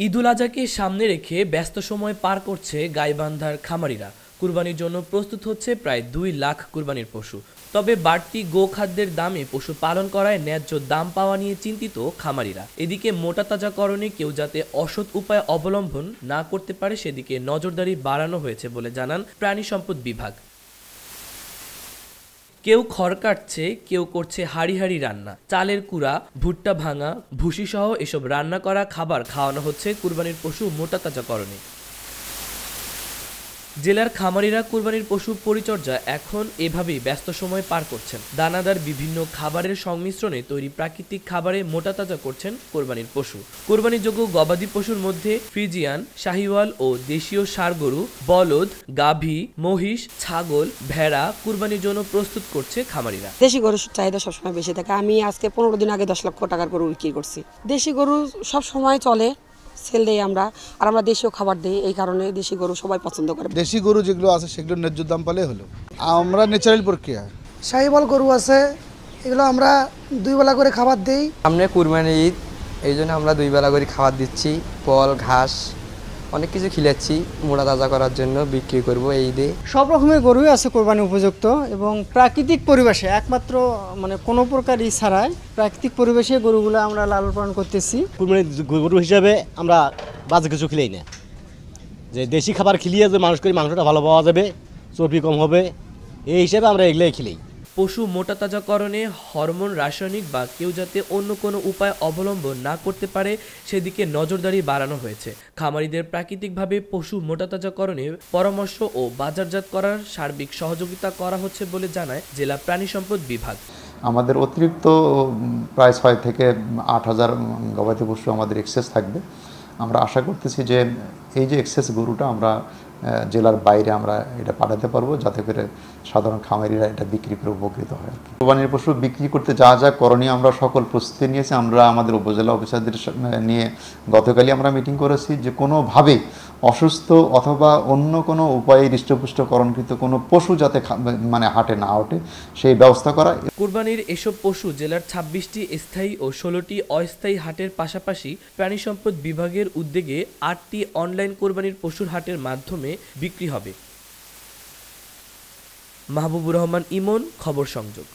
ঈদুল আজহাকে সামনে রেখে ব্যস্ত সময় পার করছে গাইবান্ধার খামারিরা। কুরবানির জন্য প্রস্তুত হচ্ছে প্রায় 2 লাখ কুরবানির পশু। তবে বাড়তি গোখাদ্যের দামে পশু পালন করায় ন্যায্য দাম পাওয়া নিয়ে চিন্তিত খামারিরা। এদিকে মোটা তাজাকরণে কেউ যাতে অসৎ উপায় অবলম্বন না করতে পারে সেদিকে নজরদারি বাড়ানো হয়েছে বলে জানান প্রাণী সম্পদ বিভাগ। কেউ খড় কাটছে, কেউ করছে হাড়ি হাড়ি রান্না। চালের কুড়া, ভুট্টা ভাঙা, ভুসি সহ এসব রান্না করা খাবার খাওয়ানো হচ্ছে কুরবানির পশু মোটা তাজাকরণে। জেলার খামারিরা কুরবানির পশু পরিচর্যা এখন এভাবেই ব্যস্ত সময় পার করছেন। দানাদার বিভিন্ন খাবারের সংমিশ্রণে তৈরি প্রাকৃতিক খাবারে মোটা তাজা করছেন কোরবানির পশু। কোরবানিযোগ্য গবাদি পশুর মধ্যে ফ্রিজিয়ান, শাহিওয়াল ও দেশীয় ষাঁড় গরু, বলদ, গাভী, মহিষ, ছাগল, ভেড়া কুরবানির জন্য প্রস্তুত করছে খামারিরা। দেশি গরুর চাহিদা সবসময় বেশি থাকে। আমি আজকে 15 দিন আগে 10 লক্ষ টাকার গরু বিক্রি করছি। দেশি গরু সব সময় চলে, সেল দেই আমরা, আর আমরা দেশীয় খাবার দিই, এই কারণে দেশি গরু সবাই পছন্দ করে। দেশি গরু যেগুলো আছে সেগুলো ন্যায্য দাম পেলে হলো। আমরা ন্যাচারাল প্রক্রিয়া। শাহিওয়াল গরু আছে, এগুলো আমরা 2 বেলা করে খাবার দিই। সামনে কুরবানি ঈদ, এই জন্য আমরা 2 বেলা করে খাবার দিচ্ছি। ফল, ঘাস, অনেক কিছু খিলাচ্ছি মোটা তাজা করার জন্য, বিক্রি করব এই ঈদে। সব রকমের গরুই আছে কোরবানি উপযুক্ত এবং প্রাকৃতিক পরিবেশে, একমাত্র কোনো প্রকার ছাড়াই প্রাকৃতিক পরিবেশে গরুগুলো আমরা লালন পালন করতেছি। কুরবানি গরু হিসাবে আমরা বাজে কিছু খিলাই না, যে দেশি খাবার খিলিয়ে যে মাংসটা ভালো পাওয়া যাবে, চর্বি কম হবে, এই হিসাবে আমরা এগুলোই খিলাই। পশু মোটা তাজাকরণে হরমোন, রাসায়নিক বা কেউ যাতে অন্য কোনো উপায় অবলম্বন না করতে পারে সেদিকে নজরদারি বাড়ানো হয়েছে। খামারিদের প্রাকৃতিকভাবে পশু মোটা তাজাকরণে পরামর্শ ও বাজারজাত করার সার্বিক সহযোগিতা করা হচ্ছে বলে জানায় জেলা প্রাণী সম্পদ বিভাগ। আমাদের অতিরিক্ত প্রায় 6 থেকে 8,000 গবাদি পশু আমাদের এক্সেস থাকবে। আমরা আশা করতেছি যে এই যে এক্সেস গরুটা আমরা জেলার বাইরে আমরা এটা পাঠাতে পারবো, যাতে করে সাধারণ খামারিরা এটা বিক্রি করে উপকৃত হয়। কোরবানির পশু বিক্রি করতে যা যা করণীয় আমরা সকল প্রস্তুতি নিয়েছি। আমরা আমাদের উপজেলা অফিসারদের নিয়ে গতকালই আমরা মিটিং করেছি যে কোনোভাবেই অসুস্থ অথবা অন্য কোনো উপায়ে হৃষ্টপুষ্টকরণকৃত কোনো পশু যাতে হাটে না ওঠে সেই ব্যবস্থা করা। কুরবানির এসব পশু জেলার 26টি স্থায়ী ও 16টি অস্থায়ী হাটের পাশাপাশি প্রাণী সম্পদ বিভাগের উদ্যোগে 8টি অনলাইন কুরবানির পশুর হাটের মাধ্যমে বিক্রি হবে। মাহবুবুর রহমান ইমন, খবর সংযোগ।